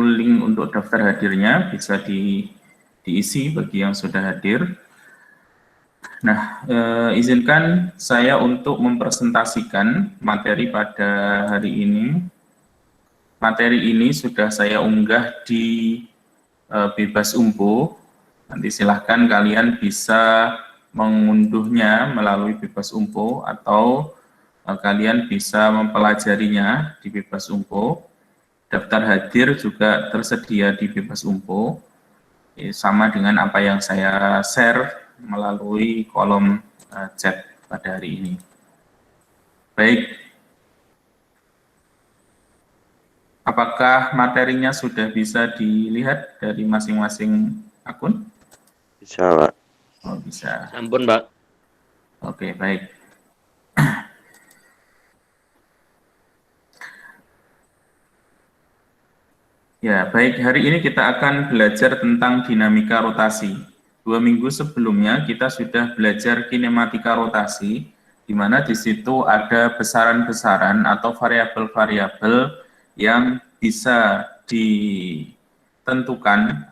link untuk daftar hadirnya bisa diisi bagi yang sudah hadir. Nah, izinkan saya untuk mempresentasikan materi pada hari ini. Materi ini sudah saya unggah di Bebas Umpo. Nanti silahkan kalian bisa mengunduhnya melalui Bebas Umpo atau kalian bisa mempelajarinya di Bebas Umpo. Daftar hadir juga tersedia di Bebas Umpo. Sama dengan apa yang saya share melalui kolom chat pada hari ini. Baik, apakah materinya sudah bisa dilihat dari masing-masing akun? Bisa, Pak. Oh, bisa. Ampun, Pak. Oke, baik. Ya, baik. Hari ini kita akan belajar tentang dinamika rotasi. 2 minggu sebelumnya kita sudah belajar kinematika rotasi, di mana di situ ada besaran-besaran atau variabel-variabel yang bisa ditentukan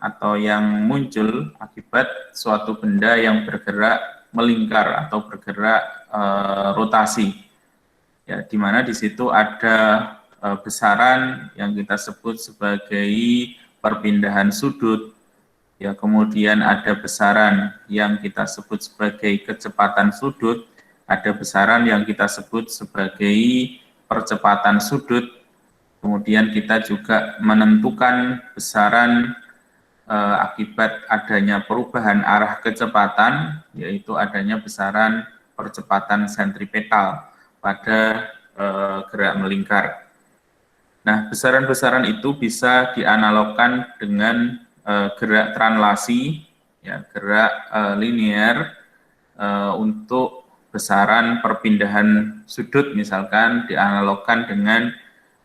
atau yang muncul akibat suatu benda yang bergerak melingkar atau bergerak rotasi. Ya, di mana di situ ada besaran yang kita sebut sebagai perpindahan sudut, ya, kemudian ada besaran yang kita sebut sebagai kecepatan sudut, ada besaran yang kita sebut sebagai percepatan sudut, kemudian kita juga menentukan besaran akibat adanya perubahan arah kecepatan, yaitu adanya besaran percepatan sentripetal pada gerak melingkar. Nah, besaran-besaran itu bisa dianalogkan dengan gerak translasi, ya, gerak linear untuk besaran perpindahan sudut, misalkan dianalogkan dengan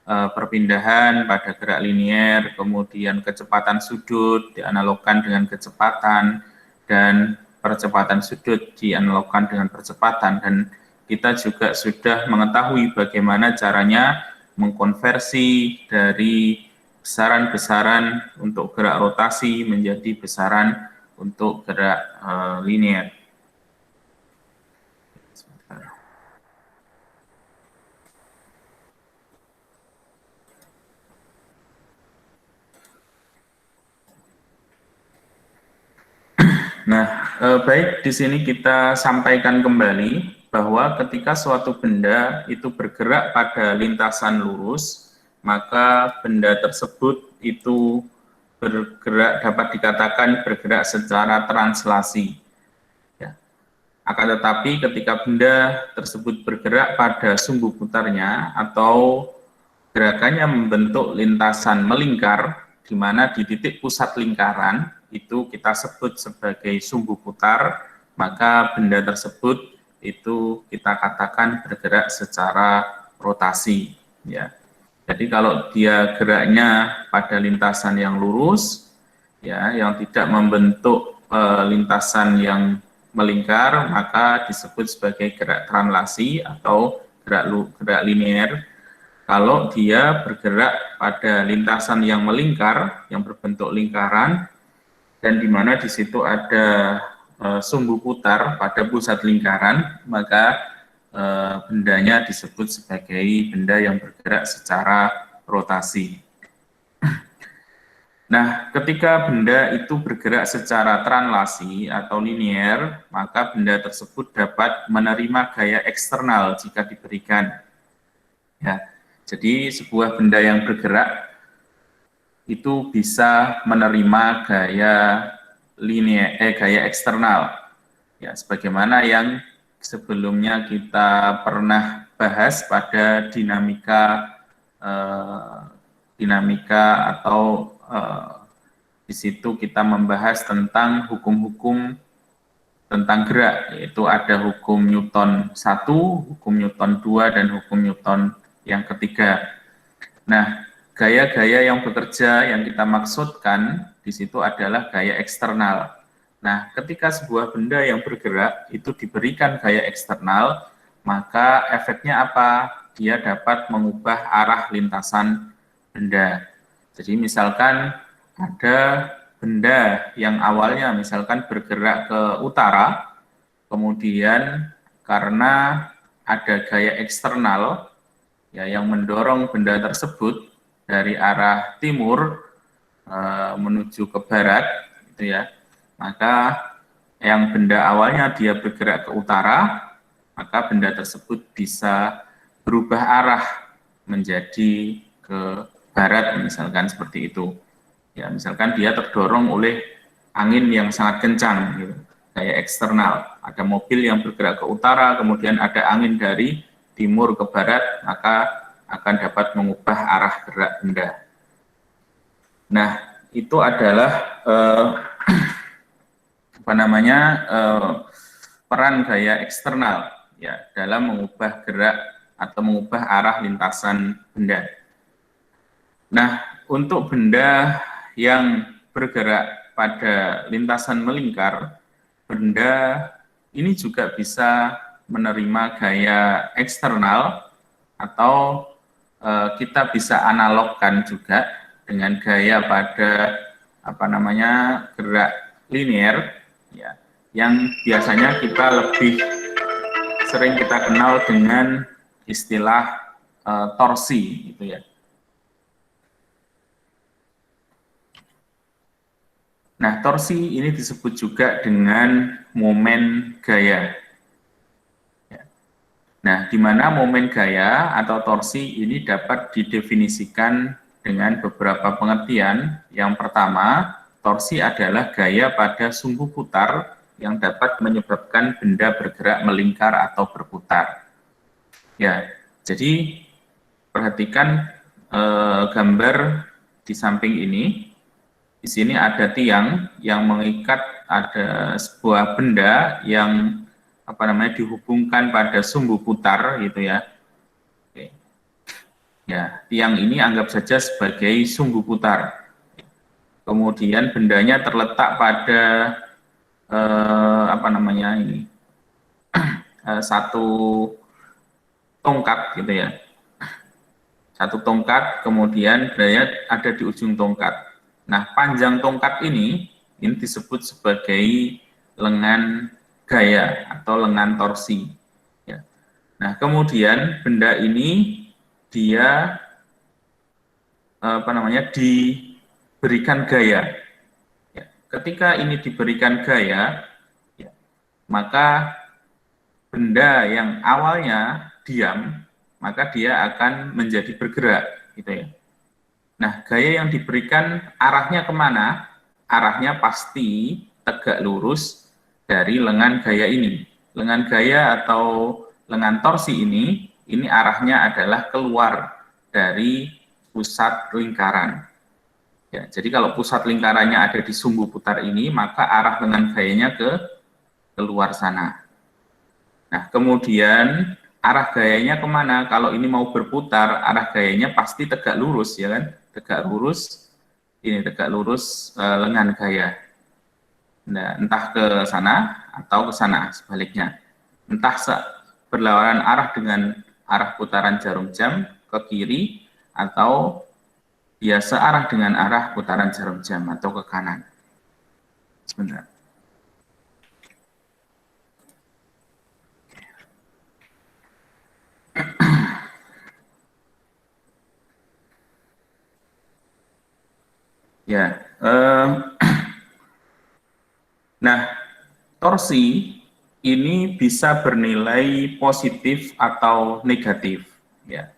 perpindahan pada gerak linear, kemudian kecepatan sudut dianalogkan dengan kecepatan, dan percepatan sudut dianalogkan dengan percepatan. Dan kita juga sudah mengetahui bagaimana caranya mengkonversi dari besaran-besaran untuk gerak rotasi menjadi besaran untuk gerak linear. Nah, baik, di sini kita sampaikan kembali bahwa ketika suatu benda itu bergerak pada lintasan lurus, maka benda tersebut itu bergerak, dapat dikatakan bergerak secara translasi. Ya. Akan tetapi ketika benda tersebut bergerak pada sumbu putarnya atau gerakannya membentuk lintasan melingkar, di mana di titik pusat lingkaran itu kita sebut sebagai sumbu putar, maka benda tersebut itu kita katakan bergerak secara rotasi, ya. Jadi kalau dia geraknya pada lintasan yang lurus, ya, yang tidak membentuk lintasan yang melingkar, maka disebut sebagai gerak translasi atau gerak linear. Kalau dia bergerak pada lintasan yang melingkar, yang berbentuk lingkaran, dan di mana di situ ada sumbu putar pada pusat lingkaran, maka bendanya disebut sebagai benda yang bergerak secara rotasi. Nah, ketika benda itu bergerak secara translasi atau linear, maka benda tersebut dapat menerima gaya eksternal jika diberikan. Ya, jadi sebuah benda yang bergerak itu bisa menerima gaya linear, gaya eksternal, ya, sebagaimana yang sebelumnya kita pernah bahas pada dinamika atau di situ kita membahas tentang hukum-hukum tentang gerak, yaitu ada hukum Newton 1, hukum Newton 2, dan hukum Newton yang ketiga. Nah, gaya-gaya yang bekerja yang kita maksudkan di situ adalah gaya eksternal. Nah, ketika sebuah benda yang bergerak itu diberikan gaya eksternal, maka efeknya apa? Dia dapat mengubah arah lintasan benda. Jadi misalkan ada benda yang awalnya misalkan bergerak ke utara, kemudian karena ada gaya eksternal ya yang mendorong benda tersebut dari arah timur menuju ke barat, gitu ya. Maka yang benda awalnya dia bergerak ke utara, maka benda tersebut bisa berubah arah menjadi ke barat, misalkan seperti itu. Ya, misalkan dia terdorong oleh angin yang sangat kencang, gitu, kayak eksternal. Ada mobil yang bergerak ke utara, kemudian ada angin dari timur ke barat, maka akan dapat mengubah arah gerak benda. Nah, itu adalah peran gaya eksternal ya dalam mengubah gerak atau mengubah arah lintasan benda. Nah, untuk benda yang bergerak pada lintasan melingkar, benda ini juga bisa menerima gaya eksternal atau kita bisa analogkan juga dengan gaya pada gerak linear ya, yang biasanya kita lebih sering kita kenal dengan istilah torsi gitu ya. Nah, torsi ini disebut juga dengan momen gaya. Nah, di mana momen gaya atau torsi ini dapat didefinisikan dengan beberapa pengertian. Yang pertama, torsi adalah gaya pada sumbu putar yang dapat menyebabkan benda bergerak melingkar atau berputar. Ya, jadi perhatikan gambar di samping ini. Di sini ada tiang yang mengikat ada sebuah benda yang dihubungkan pada sumbu putar gitu ya. Oke. Ya, tiang ini anggap saja sebagai sumbu putar. Kemudian bendanya terletak pada satu tongkat gitu ya. Satu tongkat, kemudian bendanya ada di ujung tongkat. Nah, panjang tongkat ini disebut sebagai lengan gaya atau lengan torsi. Ya. Nah, kemudian benda ini dia diberikan gaya. Ya. Ketika ini diberikan gaya, ya, maka benda yang awalnya diam, maka dia akan menjadi bergerak, gitu ya. Nah, gaya yang diberikan arahnya kemana? Arahnya pasti tegak lurus dari lengan gaya ini. Lengan gaya atau lengan torsi ini arahnya adalah keluar dari pusat lingkaran. Ya, jadi kalau pusat lingkarannya ada di sumbu putar ini, maka arah lengan gayanya ke keluar sana. Nah, kemudian arah gayanya kemana? Kalau ini mau berputar, arah gayanya pasti tegak lurus, ya kan? Tegak lurus, ini tegak lurus lengan gaya. Nah, entah ke sana atau ke sana, sebaliknya. Entah berlawanan arah dengan arah putaran jarum jam ke kiri, atau dia searah dengan arah putaran jarum jam atau ke kanan. Sebentar. Ya, nah, torsi ini bisa bernilai positif atau negatif. Ya.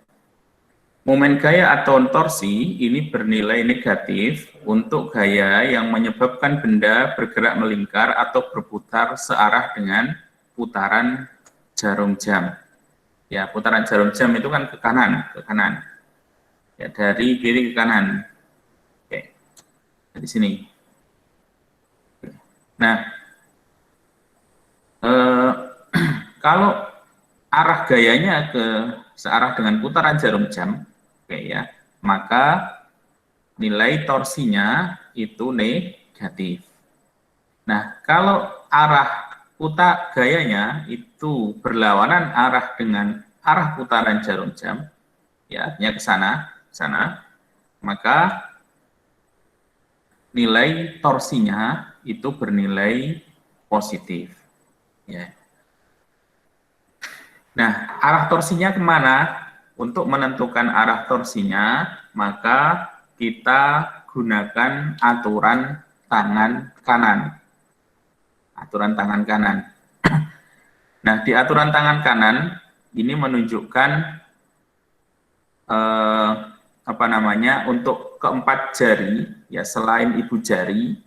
Momen gaya atau torsi ini bernilai negatif untuk gaya yang menyebabkan benda bergerak melingkar atau berputar searah dengan putaran jarum jam. Ya, putaran jarum jam itu kan ke kanan. Ya, dari kiri ke kanan. Oke. Di sini. Nah, kalau arah gayanya searah dengan putaran jarum jam, oke ya, maka nilai torsinya itu negatif. Nah, kalau arah putar gayanya itu berlawanan arah dengan arah putaran jarum jam, ya artinya ke sana, maka nilai torsinya itu bernilai positif. Ya. Nah, arah torsinya kemana? Untuk menentukan arah torsinya, maka kita gunakan aturan tangan kanan. Aturan tangan kanan. Nah, di aturan tangan kanan ini menunjukkan untuk keempat jari, ya selain ibu jari,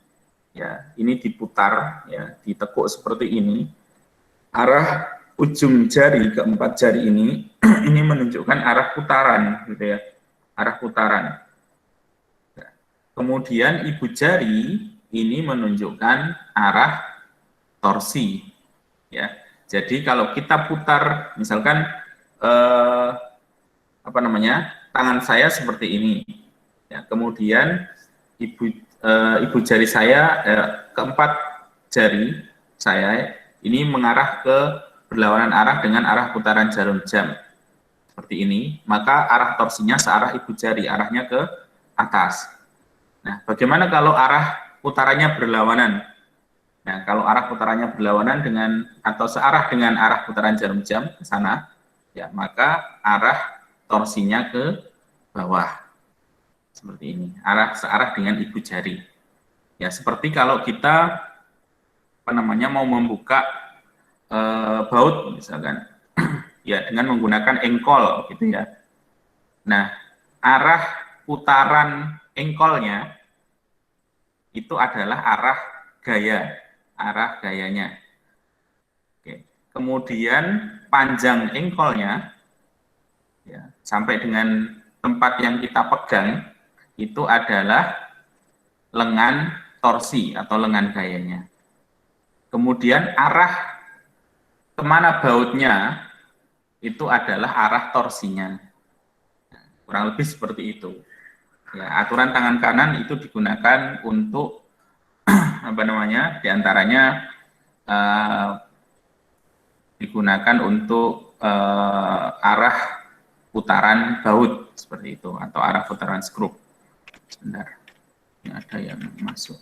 ya ini diputar, ya ditekuk seperti ini. Arah ujung jari keempat jari ini ini menunjukkan arah putaran, gitu ya, arah putaran. Kemudian ibu jari ini menunjukkan arah torsi, ya. Jadi kalau kita putar, misalkan tangan saya seperti ini, ya. Kemudian ibu jari saya, keempat jari saya ini mengarah ke berlawanan arah dengan arah putaran jarum jam seperti ini, maka arah torsinya searah ibu jari, arahnya ke atas. Nah, bagaimana kalau arah putarannya berlawanan? Nah, kalau arah putarannya berlawanan dengan atau searah dengan arah putaran jarum jam ke sana, ya maka arah torsinya ke bawah seperti ini, searah dengan ibu jari. Ya, seperti kalau kita mau membuka baut misalkan, ya dengan menggunakan engkol gitu ya. Nah, arah putaran engkolnya itu adalah arah gayanya. Oke. Kemudian panjang engkolnya, ya, sampai dengan tempat yang kita pegang itu adalah lengan torsi atau lengan gayanya. Kemudian arah kemana bautnya itu adalah arah torsinya. Kurang lebih seperti itu. Ya, aturan tangan kanan itu digunakan untuk diantaranya digunakan untuk arah putaran baut seperti itu atau arah putaran skrup. Sebentar, ini ada yang masuk.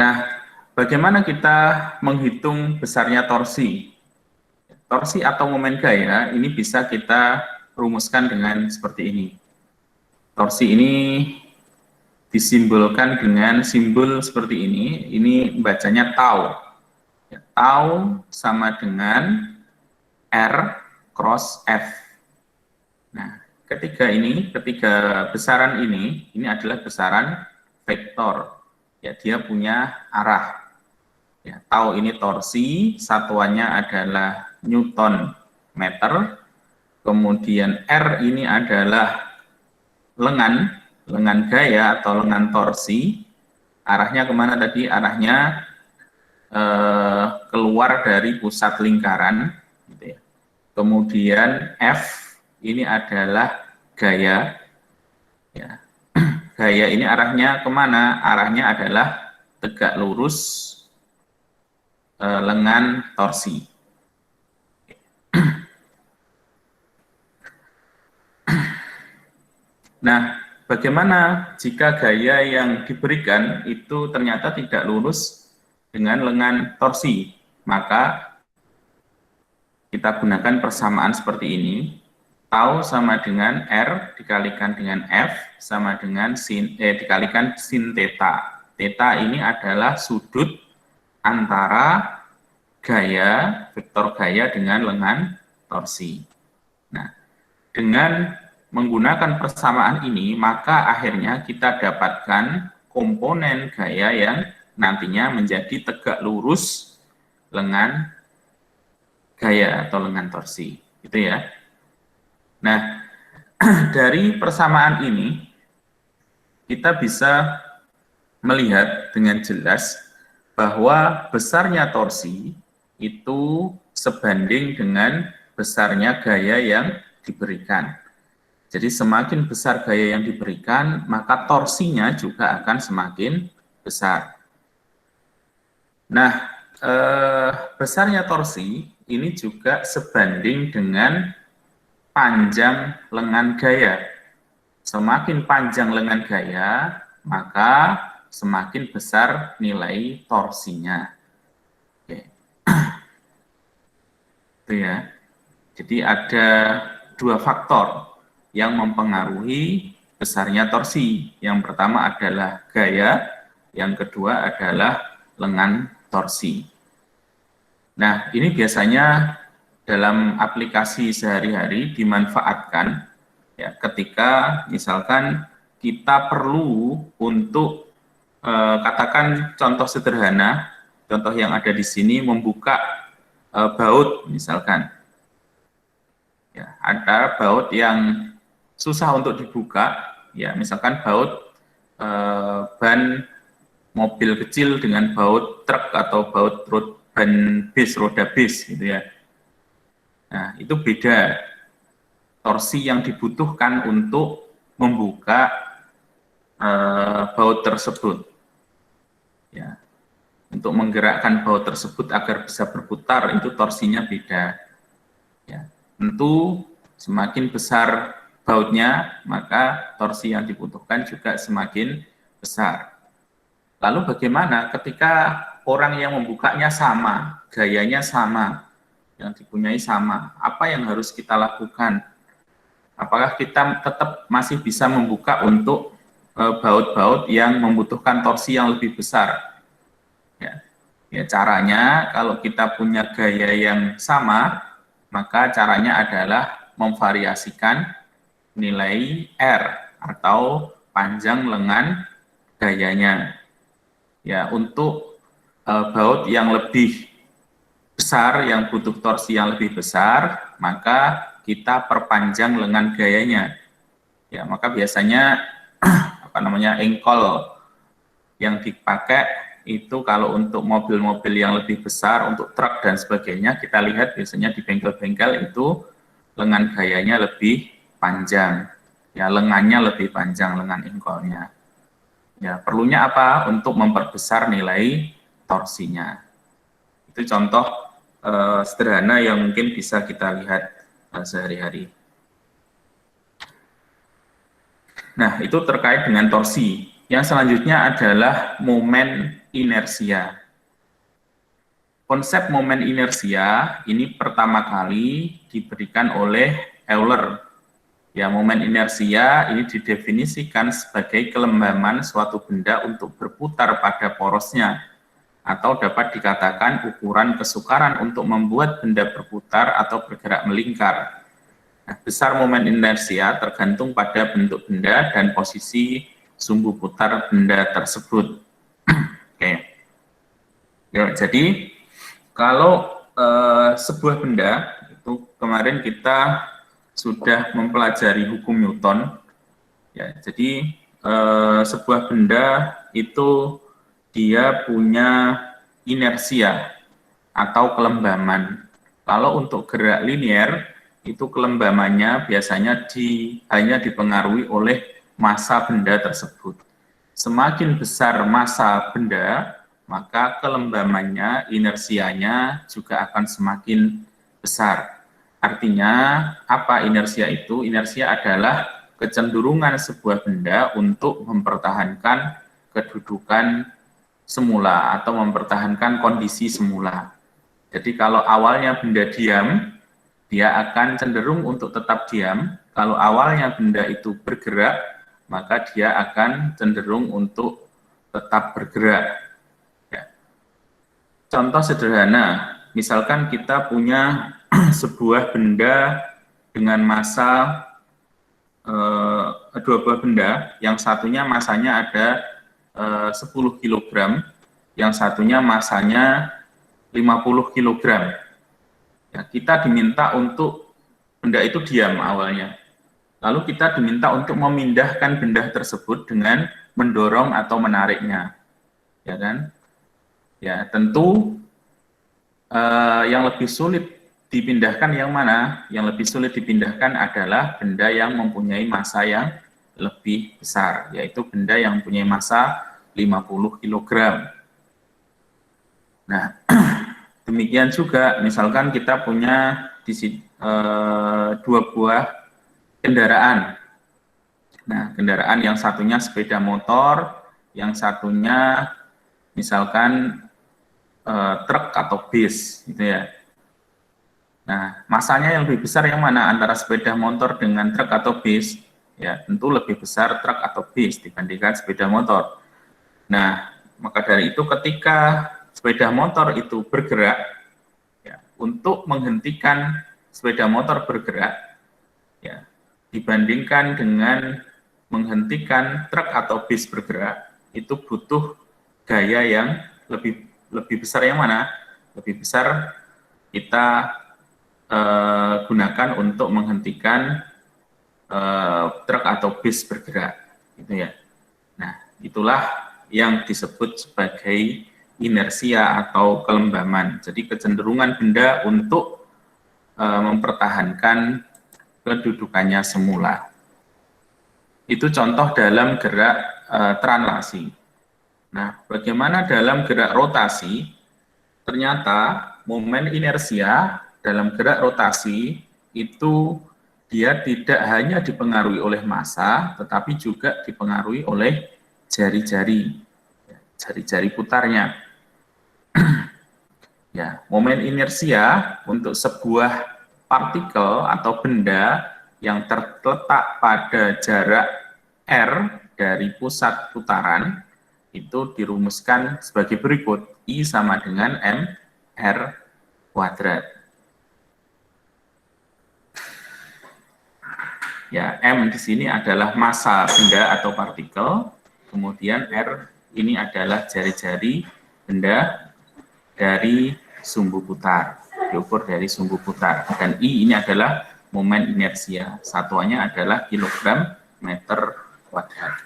Nah, bagaimana kita menghitung besarnya torsi? Torsi atau momen gaya ini bisa kita rumuskan dengan seperti ini. Torsi ini disimbolkan dengan simbol seperti ini bacanya tau. Tau sama dengan R cross F. Nah, ketiga besaran ini adalah besaran vektor. Ya, dia punya arah. Ya, tau ini torsi, satuannya adalah Newton meter. Kemudian R ini adalah lengan gaya atau lengan torsi. Arahnya kemana tadi? Arahnya keluar dari pusat lingkaran. Gitu ya. Kemudian F ini adalah gaya. Ya. Gaya ini arahnya kemana? Arahnya adalah tegak lurus lengan torsi. Nah, bagaimana jika gaya yang diberikan itu ternyata tidak lurus dengan lengan torsi? Maka kita gunakan persamaan seperti ini. Tau sama dengan R dikalikan dengan F sama dengan dikalikan sin theta. Theta ini adalah sudut antara vektor gaya dengan lengan torsi. Nah, dengan menggunakan persamaan ini, maka akhirnya kita dapatkan komponen gaya yang nantinya menjadi tegak lurus lengan gaya atau lengan torsi. Gitu ya. Nah, dari persamaan ini, kita bisa melihat dengan jelas bahwa besarnya torsi itu sebanding dengan besarnya gaya yang diberikan. Jadi semakin besar gaya yang diberikan, maka torsinya juga akan semakin besar. Nah, besarnya torsi ini juga sebanding dengan panjang lengan gaya. Semakin panjang lengan gaya, maka semakin besar nilai torsinya. Oke. Itu ya. Jadi ada dua faktor yang mempengaruhi besarnya torsi. Yang pertama adalah gaya, yang kedua adalah lengan torsi. Nah, ini biasanya dalam aplikasi sehari-hari dimanfaatkan ya ketika misalkan kita perlu untuk katakan contoh sederhana, contoh yang ada di sini membuka baut misalkan. Ya, ada baut yang susah untuk dibuka, ya misalkan baut ban mobil kecil dengan baut truk atau baut ban bis, roda bis gitu ya. Nah, itu beda torsi yang dibutuhkan untuk membuka baut tersebut. Ya, untuk menggerakkan baut tersebut agar bisa berputar itu torsinya beda. Ya, tentu semakin besar bautnya, maka torsi yang dibutuhkan juga semakin besar. Lalu bagaimana ketika orang yang membukanya sama, gayanya sama, yang dipunyai sama, apa yang harus kita lakukan? Apakah kita tetap masih bisa membuka untuk baut-baut yang membutuhkan torsi yang lebih besar? Ya, caranya kalau kita punya gaya yang sama, maka caranya adalah memvariasikan nilai R atau panjang lengan gayanya. Ya, untuk baut yang lebih besar, yang butuh torsi yang lebih besar, maka kita perpanjang lengan gayanya. Ya, maka biasanya engkol yang dipakai itu kalau untuk mobil-mobil yang lebih besar, untuk truk dan sebagainya, kita lihat biasanya di bengkel-bengkel itu lengan gayanya lebih panjang. Ya, lengannya lebih panjang, lengan engkolnya. Ya, perlunya apa? Untuk memperbesar nilai torsinya. Itu contoh sederhana yang mungkin bisa kita lihat sehari-hari. Nah, itu terkait dengan torsi. Yang selanjutnya adalah momen inersia. Konsep momen inersia ini pertama kali diberikan oleh Euler. Ya, momen inersia ini didefinisikan sebagai kelembaman suatu benda untuk berputar pada porosnya, atau dapat dikatakan ukuran kesukaran untuk membuat benda berputar atau bergerak melingkar. Nah, besar momen inersia tergantung pada bentuk benda dan posisi sumbu putar benda tersebut. Oke. Ya, jadi kalau sebuah benda itu kemarin kita sudah mempelajari hukum Newton. Ya, jadi sebuah benda itu dia punya inersia atau kelembaman. Kalau untuk gerak linear, itu kelembamannya biasanya hanya dipengaruhi oleh massa benda tersebut. Semakin besar massa benda, maka kelembamannya, inersianya juga akan semakin besar. Artinya, apa inersia itu? Inersia adalah kecenderungan sebuah benda untuk mempertahankan kedudukan semula atau mempertahankan kondisi semula. Jadi kalau awalnya benda diam, dia akan cenderung untuk tetap diam. Kalau awalnya benda itu bergerak, maka dia akan cenderung untuk tetap bergerak. Ya. Contoh sederhana, misalkan kita punya sebuah benda dengan massa dua buah benda, yang satunya massanya ada 10 kg, yang satunya massanya 50 kg. Ya, kita diminta untuk benda itu diam awalnya. Lalu kita diminta untuk memindahkan benda tersebut dengan mendorong atau menariknya. Ya kan? Ya, tentu yang lebih sulit dipindahkan yang mana? Yang lebih sulit dipindahkan adalah benda yang mempunyai massa yang lebih besar, yaitu benda yang mempunyai massa 50 kg. Nah, demikian juga misalkan kita punya dua buah kendaraan. Nah, kendaraan yang satunya sepeda motor, yang satunya misalkan truk atau bis, gitu ya. Nah, masanya yang lebih besar yang mana antara sepeda motor dengan truk atau bis? Ya, tentu lebih besar truk atau bis dibandingkan sepeda motor. Nah, maka dari itu ketika sepeda motor itu bergerak, ya, untuk menghentikan sepeda motor bergerak, ya, dibandingkan dengan menghentikan truk atau bis bergerak, itu butuh gaya yang lebih besar yang mana? Lebih besar kita gunakan untuk menghentikan truk atau bis bergerak, gitu ya. Nah, itulah yang disebut sebagai inersia atau kelembaman. Jadi kecenderungan benda untuk mempertahankan kedudukannya semula. Itu contoh dalam gerak translasi. Nah, bagaimana dalam gerak rotasi? Ternyata momen inersia dalam gerak rotasi itu dia tidak hanya dipengaruhi oleh massa, tetapi juga dipengaruhi oleh jari-jari putarnya. Ya, momen inersia untuk sebuah partikel atau benda yang terletak pada jarak r dari pusat putaran itu dirumuskan sebagai berikut. I sama dengan mr kuadrat. Ya, m di sini adalah massa benda atau partikel, kemudian r ini adalah jari-jari benda dari sumbu putar, diukur dari sumbu putar. Dan I ini adalah momen inersia, satuannya adalah kilogram meter kuadrat.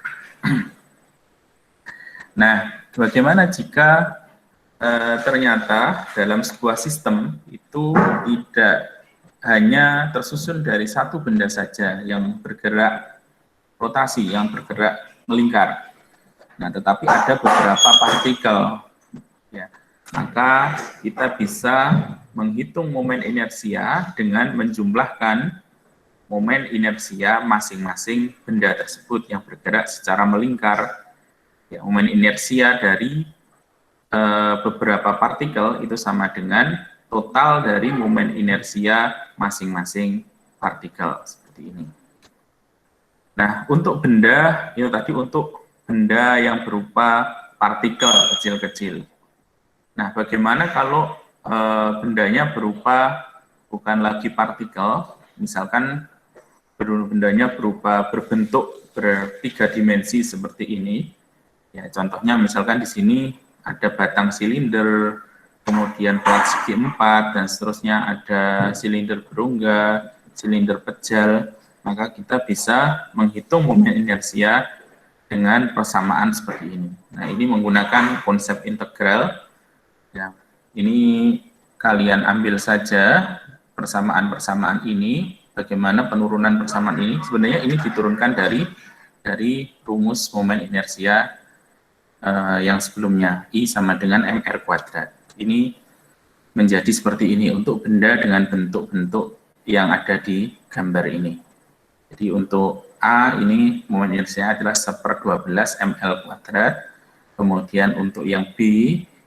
Nah, bagaimana jika ternyata dalam sebuah sistem itu tidak hanya tersusun dari satu benda saja yang bergerak rotasi, yang bergerak melingkar. Nah, tetapi ada beberapa partikel. Ya, maka kita bisa menghitung momen inersia dengan menjumlahkan momen inersia masing-masing benda tersebut yang bergerak secara melingkar. Ya, momen inersia dari beberapa partikel itu sama dengan total dari momen inersia masing-masing partikel, seperti ini. Nah, untuk benda, itu tadi untuk benda yang berupa partikel kecil-kecil. Nah, bagaimana kalau bendanya berupa bukan lagi partikel, misalkan bendanya berupa berbentuk bertiga dimensi seperti ini. Ya, contohnya misalkan di sini ada batang silinder, kemudian plat segi 4, dan seterusnya ada silinder berongga, silinder pejal, maka kita bisa menghitung momen inersia dengan persamaan seperti ini. Nah, ini menggunakan konsep integral. Ya, ini kalian ambil saja persamaan-persamaan ini, bagaimana penurunan persamaan ini. Sebenarnya ini diturunkan dari rumus momen inersia yang sebelumnya, I sama dengan mr kuadrat. Ini menjadi seperti ini untuk benda dengan bentuk-bentuk yang ada di gambar ini. Jadi untuk A ini momen inersia adalah 1/12 ml kuadrat. Kemudian untuk yang B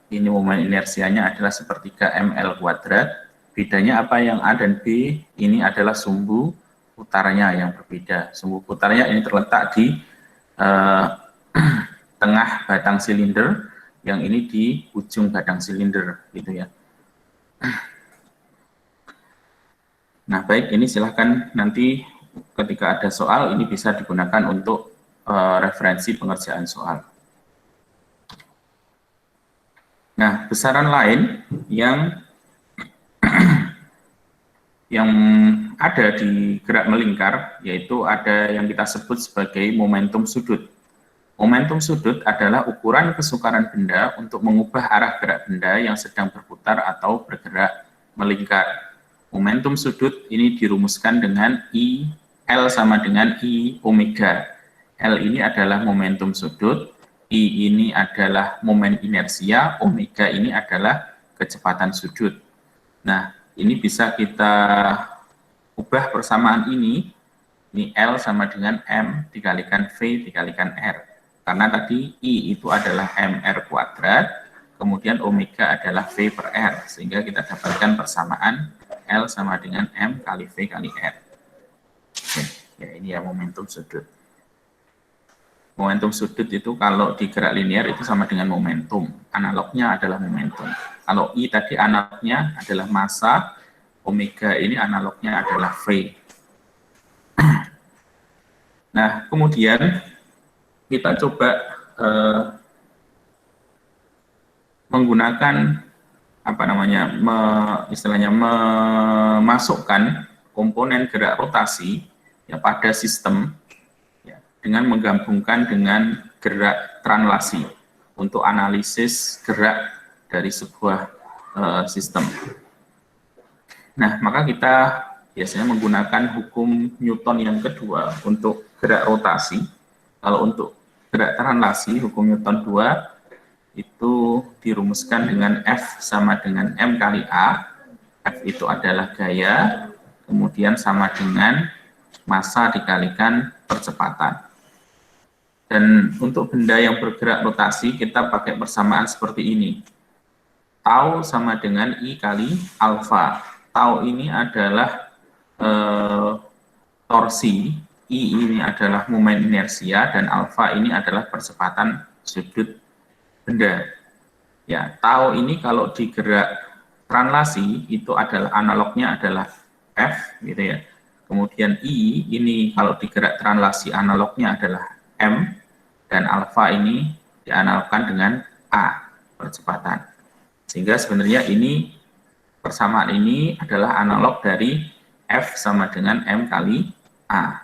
ini momen inersianya adalah 1/3 ml kuadrat. Bedanya apa yang A dan B? Ini adalah sumbu putarnya yang berbeda. Sumbu putarnya ini terletak di tengah batang silinder, yang ini di ujung batang silinder, gitu ya. Nah, baik, ini silahkan nanti ketika ada soal, ini bisa digunakan untuk referensi pengerjaan soal. Nah, besaran lain yang ada di gerak melingkar, yaitu ada yang kita sebut sebagai momentum sudut. Momentum sudut adalah ukuran kesukaran benda untuk mengubah arah gerak benda yang sedang berputar atau bergerak melingkar. Momentum sudut ini dirumuskan dengan L sama dengan I omega. L ini adalah momentum sudut, I ini adalah momen inersia, omega ini adalah kecepatan sudut. Nah, ini bisa kita ubah persamaan ini L sama dengan M dikalikan V dikalikan R. Karena tadi I itu adalah MR kuadrat, kemudian omega adalah V per R, sehingga kita dapatkan persamaan L sama dengan M kali V kali R. Oke, ya ini ya momentum sudut. Momentum sudut itu kalau di gerak linear itu sama dengan momentum. Analognya adalah momentum. Kalau I tadi analognya adalah massa, omega ini analognya adalah V. Nah, kemudian kita coba menggunakan apa namanya, istilahnya memasukkan komponen gerak rotasi ya pada sistem ya, dengan menggabungkan dengan gerak translasi untuk analisis gerak dari sebuah sistem. Nah, maka kita biasanya menggunakan hukum Newton yang kedua untuk gerak rotasi. Kalau untuk gerak translasi, hukum Newton 2 itu dirumuskan dengan F sama dengan M kali A. F itu adalah gaya, kemudian sama dengan massa dikalikan percepatan. Dan untuk benda yang bergerak rotasi, kita pakai persamaan seperti ini. Tau sama dengan I kali alfa. Tau ini adalah torsi, I ini adalah momen inersia, dan alfa ini adalah percepatan sudut benda. Ya, tau ini kalau di gerak translasi itu adalah analognya adalah F gitu ya. Kemudian I ini kalau di gerak translasi analognya adalah M, dan alfa ini dianalogkan dengan A, percepatan. Sehingga sebenarnya ini persamaan ini adalah analog dari F sama dengan M kali A.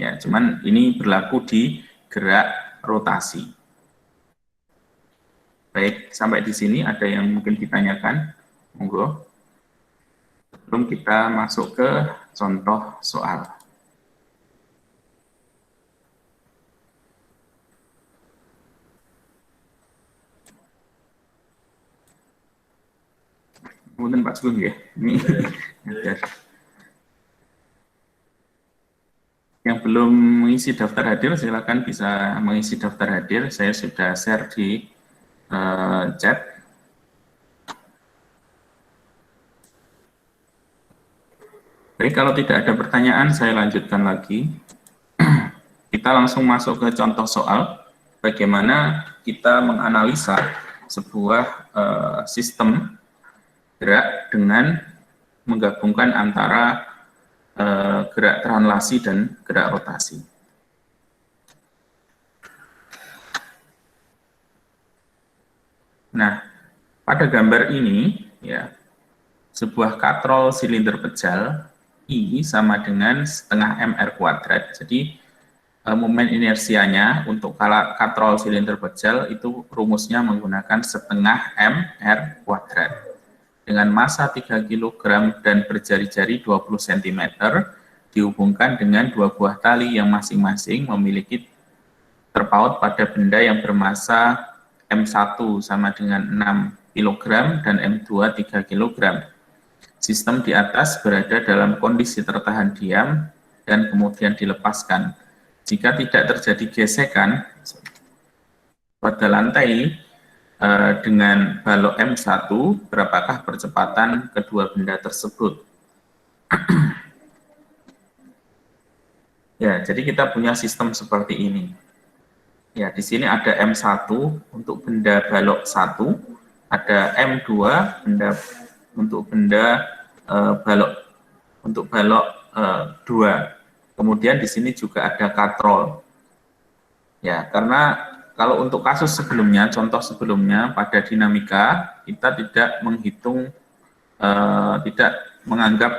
Ya, cuman ini berlaku di gerak rotasi. Baik, sampai di sini ada yang mungkin ditanyakan? Monggo. Sebelum kita masuk ke contoh soal. Kemudian Pak Sugeng ya, ini yang belum mengisi daftar hadir silakan bisa mengisi daftar hadir. Saya sudah share di chat. Baik, kalau tidak ada pertanyaan saya lanjutkan lagi. Kita langsung masuk ke contoh soal bagaimana kita menganalisa sebuah sistem gerak dengan menggabungkan antara gerak translasi dan gerak rotasi. Nah, pada gambar ini ya, sebuah katrol silinder pejal I sama dengan setengah MR kuadrat. Jadi momen inersianya untuk katrol silinder pejal itu rumusnya menggunakan setengah MR kuadrat. Dengan massa 3 kg dan berjari-jari 20 cm, dihubungkan dengan dua buah tali yang masing-masing memiliki terpaut pada benda yang bermassa M1 sama dengan 6 kg dan M2 3 kg. Sistem di atas berada dalam kondisi tertahan diam dan kemudian dilepaskan. Jika tidak terjadi gesekan pada lantai dengan balok M1, berapakah percepatan kedua benda tersebut? Ya, jadi kita punya sistem seperti ini. Ya, di sini ada M1 untuk benda balok 1, ada M2 untuk benda balok 2. Kemudian di sini juga ada katrol. Ya, karena kalau untuk kasus sebelumnya, contoh sebelumnya pada dinamika, kita tidak menghitung, tidak menganggap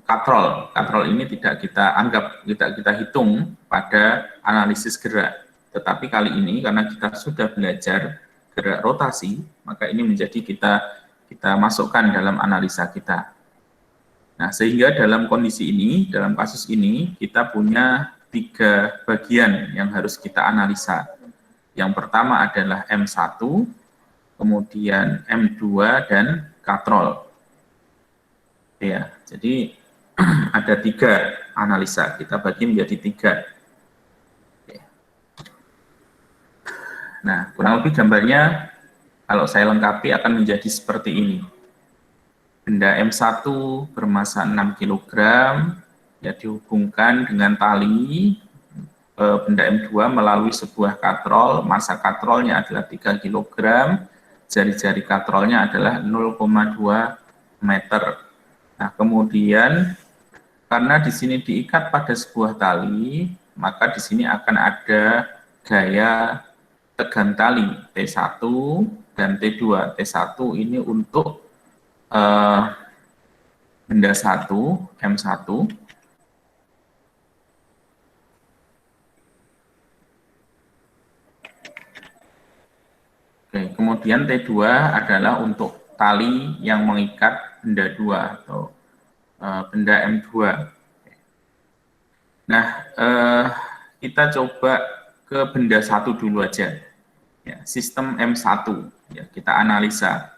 katrol. Katrol ini tidak kita anggap, tidak kita hitung pada analisis gerak. Tetapi kali ini karena kita sudah belajar gerak rotasi, maka ini menjadi kita masukkan dalam analisa kita. Nah, sehingga dalam kondisi ini, dalam kasus ini, kita punya tiga bagian yang harus kita analisa. Yang pertama adalah M1, kemudian M2, dan katrol. Ya, jadi ada tiga analisa, kita bagi menjadi tiga. Nah, kurang lebih gambarnya, kalau saya lengkapi akan menjadi seperti ini. Benda M1 bermassa 6 kg, ya dihubungkan dengan tali benda M2 melalui sebuah katrol, massa katrolnya adalah 3 kg, jari-jari katrolnya adalah 0,2 meter. Nah, kemudian karena di sini diikat pada sebuah tali, maka di sini akan ada gaya tegang tali T1 dan T2. T1 ini untuk benda 1, M1. Oke, kemudian T2 adalah untuk tali yang mengikat benda 2 atau benda M2. Nah, kita coba ke benda 1 dulu aja. Ya, sistem M1, ya, kita analisa.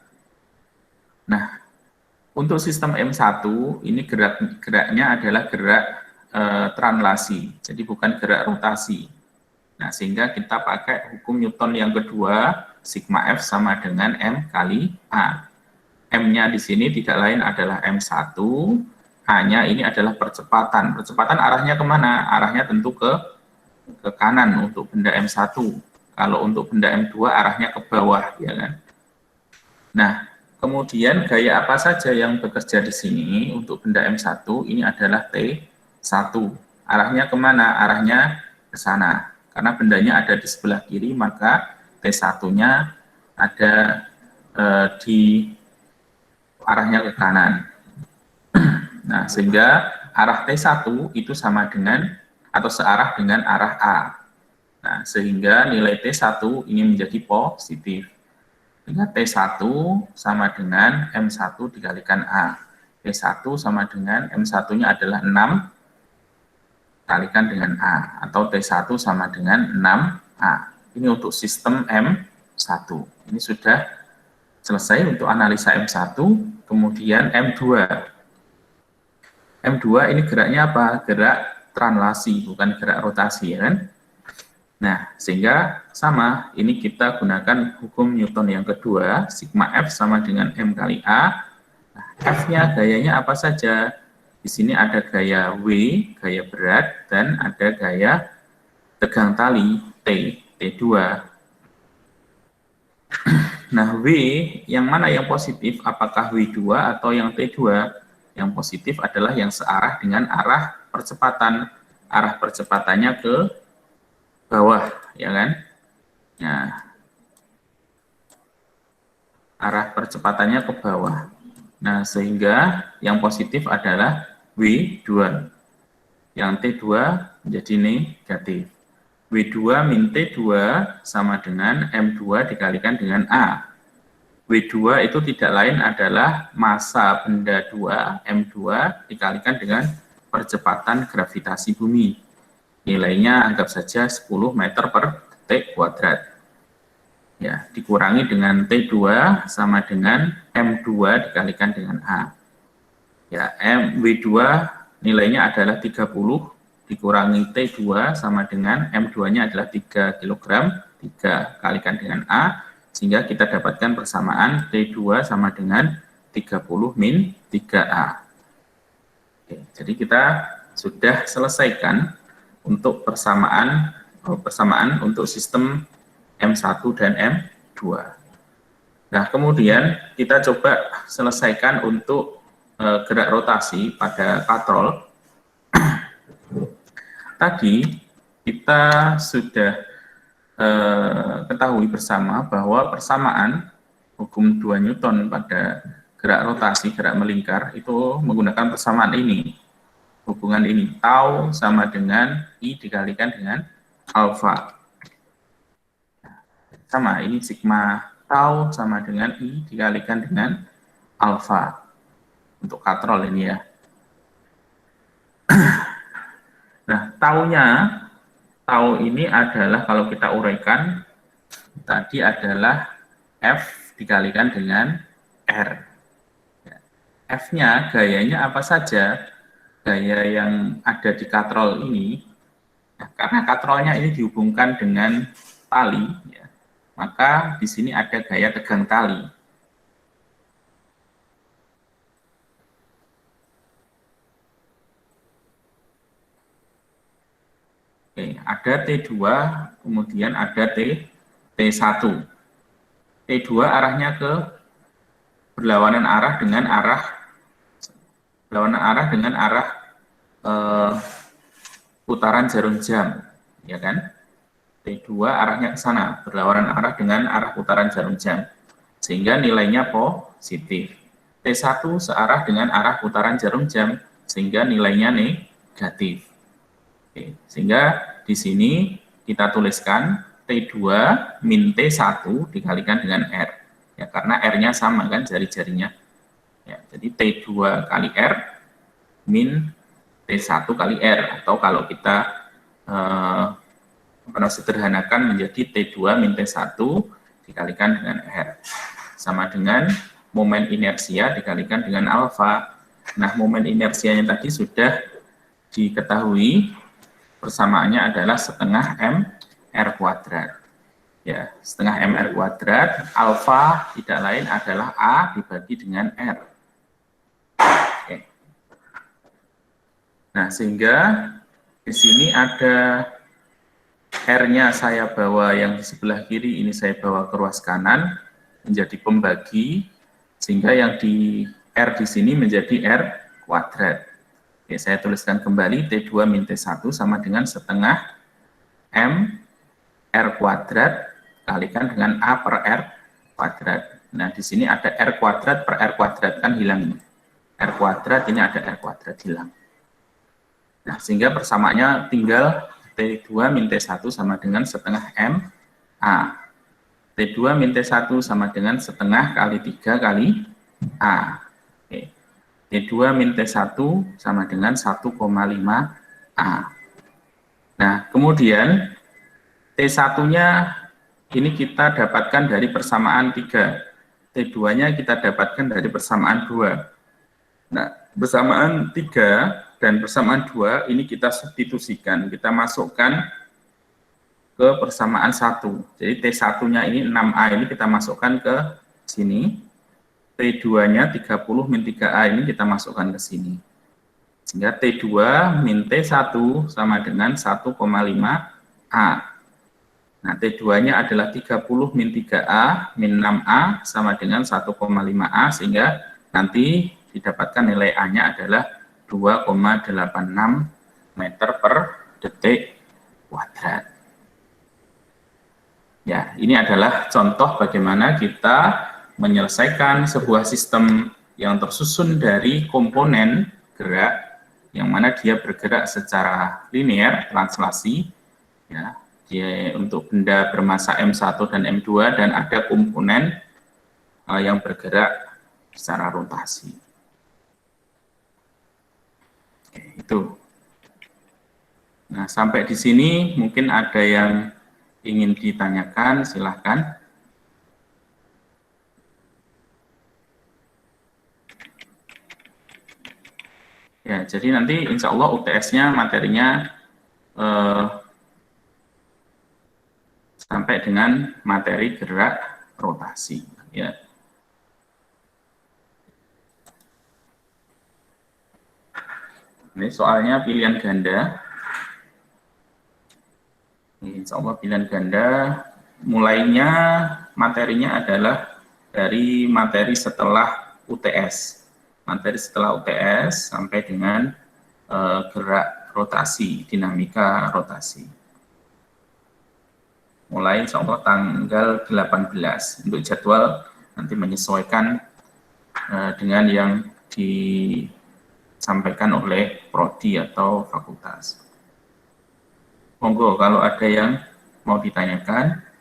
Nah, untuk sistem M1, ini geraknya adalah gerak translasi, jadi bukan gerak rotasi. Nah, sehingga kita pakai hukum Newton yang kedua, sigma F sama dengan M kali A. M-nya di sini tidak lain adalah M1, A-nya ini adalah percepatan. Percepatan arahnya kemana? Arahnya tentu ke kanan untuk benda M1. Kalau untuk benda M2 arahnya ke bawah, ya kan? Nah, kemudian gaya apa saja yang bekerja di sini untuk benda M1 ini adalah T1. Arahnya kemana? Arahnya ke sana. Karena bendanya ada di sebelah kiri, maka T1-nya ada di arahnya ke kanan. Nah, sehingga arah T1 itu sama dengan atau searah dengan arah A. Nah, sehingga nilai T1 ini menjadi positif. Sehingga T1 sama dengan M1 dikalikan A. T1 sama dengan M1-nya adalah 6 kalikan dengan A. Atau T1 sama dengan 6A. Ini untuk sistem M1. Ini sudah selesai untuk analisa M1. Kemudian M2. M2 ini geraknya apa? Gerak translasi, bukan gerak rotasi, ya kan? Nah, sehingga sama, ini kita gunakan hukum Newton yang kedua, sigma F sama dengan M kali A. Nah, F-nya gayanya apa saja? Di sini ada gaya W, gaya berat, dan ada gaya tegang tali T, T2. Nah, W, yang mana yang positif? Apakah W2 atau yang T2? Yang positif adalah yang searah dengan arah percepatan. Arah percepatannya ke bawah, ya kan? Nah, arah percepatannya ke bawah. Nah, sehingga yang positif adalah W2. Yang T2 menjadi negatif. W2 min T2 sama dengan M2 dikalikan dengan A. W2 itu tidak lain adalah massa benda 2, M2, dikalikan dengan percepatan gravitasi bumi. Nilainya anggap saja 10 meter per detik kuadrat. Ya, dikurangi dengan T2 sama dengan M2 dikalikan dengan A. Ya, W2 nilainya adalah 30, dikurangi T2 sama dengan M2-nya adalah 3 kg, 3 kalikan dengan A, sehingga kita dapatkan persamaan T2 sama dengan 30 min 3A. Oke, jadi kita sudah selesaikan untuk persamaan untuk sistem M1 dan M2. Nah, kemudian kita coba selesaikan untuk gerak rotasi pada katrol. Tadi kita sudah ketahui bersama bahwa persamaan hukum 2 Newton pada gerak rotasi, gerak melingkar itu menggunakan persamaan ini. Hubungan ini, tau sama dengan I dikalikan dengan alfa. Sama, ini sigma tau sama dengan I dikalikan dengan alfa. Untuk katrol ini ya. Nah, tau ini adalah kalau kita uraikan tadi adalah F dikalikan dengan R. F-nya gayanya apa saja? Gaya yang ada di katrol ini, nah, karena katrolnya ini dihubungkan dengan tali, ya, maka di sini ada gaya tegang tali. Oke, ada T2, kemudian ada T1. T2 arahnya berlawanan arah dengan putaran jarum jam, ya kan? T2 arahnya ke sana, berlawanan arah dengan arah putaran jarum jam, sehingga nilainya positif. T1 searah dengan arah putaran jarum jam, sehingga nilainya negatif. Oke, sehingga di sini kita tuliskan T2 min T1 dikalikan dengan R. Ya, karena R-nya sama kan jari-jarinya. Ya, jadi T2 kali R min T1 kali R. Atau kalau kita sederhanakan menjadi T2 min T1 dikalikan dengan R. Sama dengan momen inersia dikalikan dengan alfa. Nah, momen inersianya tadi sudah diketahui, persamaannya adalah setengah mr kuadrat. Ya, setengah mr kuadrat, alfa tidak lain adalah A dibagi dengan R. Oke. Nah, sehingga di sini ada R-nya saya bawa yang di sebelah kiri, ini saya bawa ke ruas kanan, menjadi pembagi, sehingga yang di R di sini menjadi R kuadrat. Oke, saya tuliskan kembali, T2 min T1 sama dengan setengah M R kuadrat kalikan dengan A per R kuadrat. Nah, di sini ada R kuadrat per R kuadrat, kan hilang ini. R kuadrat, ini ada R kuadrat, hilang. Nah, sehingga persamaannya tinggal T2 min T1 sama dengan setengah M A. T2 min T1 sama dengan setengah kali 3 kali A. Oke. T2 min T1 sama dengan 1,5 A. Nah, kemudian T1-nya ini kita dapatkan dari persamaan 3. T2-nya kita dapatkan dari persamaan 2. Nah, persamaan 3 dan persamaan 2 ini kita substitusikan, kita masukkan ke persamaan 1. Jadi T1-nya ini 6A ini kita masukkan ke sini. T2-nya 30 min 3A ini kita masukkan ke sini. Sehingga T2 min T1 sama dengan 1,5A. Nah, T2-nya adalah 30 min 3A min 6A sama dengan 1,5A, sehingga nanti didapatkan nilai A-nya adalah 2,86 meter per detik kuadrat. Ya, ini adalah contoh bagaimana kita menyelesaikan sebuah sistem yang tersusun dari komponen gerak, yang mana dia bergerak secara linear, translasi, ya, dia untuk benda bermasa M1 dan M2, dan ada komponen yang bergerak secara rotasi. Oke, itu. Nah, sampai di sini mungkin ada yang ingin ditanyakan, silahkan. Ya, jadi nanti insya Allah UTS-nya materinya sampai dengan materi gerak rotasi. Ya. Ini soalnya pilihan ganda. Ini insya Allah pilihan ganda. Mulainya materinya adalah dari materi setelah UTS. Materi setelah UTS sampai dengan gerak rotasi, dinamika rotasi. Mulai insya Allah tanggal 18. Untuk jadwal nanti menyesuaikan dengan yang disampaikan oleh prodi atau fakultas. Monggo kalau ada yang mau ditanyakan.